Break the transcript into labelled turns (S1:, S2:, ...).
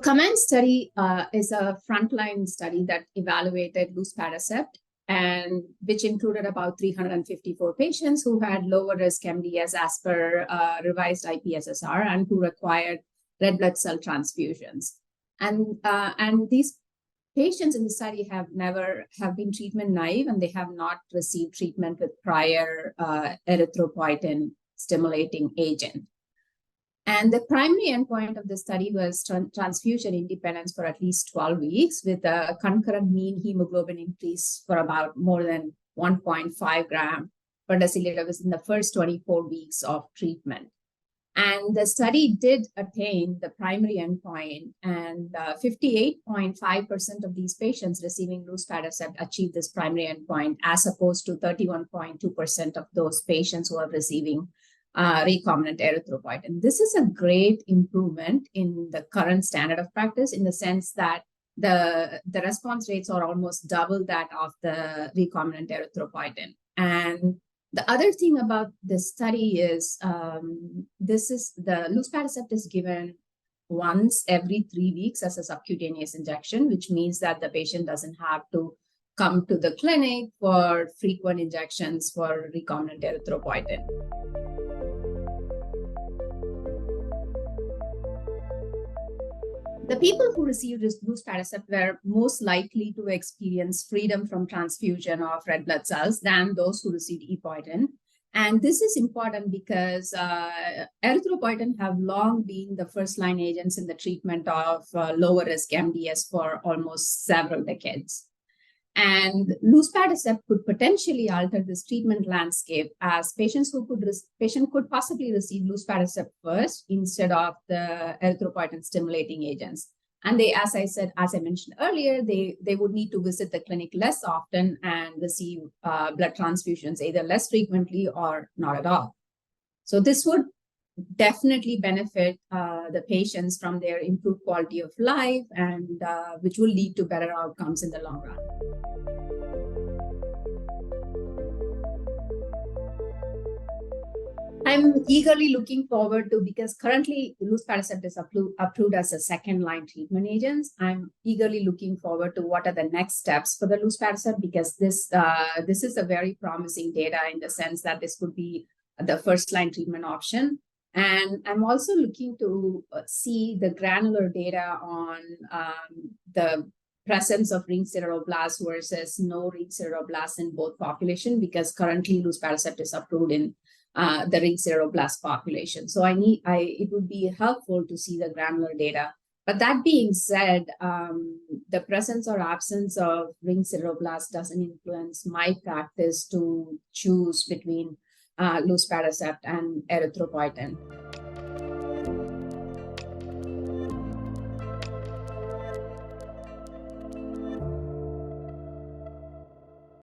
S1: COMMAND study is a frontline study that evaluated luspatercept, and which included about 354 patients who had lower risk MDS as per revised IPSSR and who required red blood cell transfusions. And these patients in the study have been treatment naive, and they have not received treatment with prior erythropoietin stimulating agent. And the primary endpoint of the study was transfusion independence for at least 12 weeks with a concurrent mean hemoglobin increase for about more than 1.5 gram per deciliter within the first 24 weeks of treatment. And the study did attain the primary endpoint, and 58.5% of these patients receiving luspatercept achieved this primary endpoint, as opposed to 31.2% of those patients who are receiving recombinant erythropoietin. This is a great improvement in the current standard of practice, in the sense that the response rates are almost double that of the recombinant erythropoietin. And the other thing about this study is the luspatercept is given once every 3 weeks as a subcutaneous injection, which means that the patient doesn't have to come to the clinic for frequent injections for recombinant erythropoietin. The people who received luspatercept were most likely to experience freedom from transfusion of red blood cells than those who received epoetin. And this is important because erythropoietin have long been the first-line agents in the treatment of lower-risk MDS for almost several decades. And luspatercept could potentially alter this treatment landscape, as patient could possibly receive luspatercept first instead of the erythropoietin stimulating agents. And they, as I mentioned earlier, they would need to visit the clinic less often and receive blood transfusions either less frequently or not at all. So this would definitely benefit the patients from their improved quality of life, and which will lead to better outcomes in the long run. I'm eagerly looking forward to, because currently luspatercept is approved as a second-line treatment agent. I'm eagerly looking forward to what are the next steps for the luspatercept, because this is a very promising data in the sense that this could be the first-line treatment option. And I'm also looking to see the granular data on the presence of ring sideroblasts versus no ring sideroblasts in both population, because currently luspatercept is approved in the ring sideroblast population. So it would be helpful to see the granular data. But that being said, the presence or absence of ring sideroblasts doesn't influence my practice to choose between luspatercept and erythropoietin.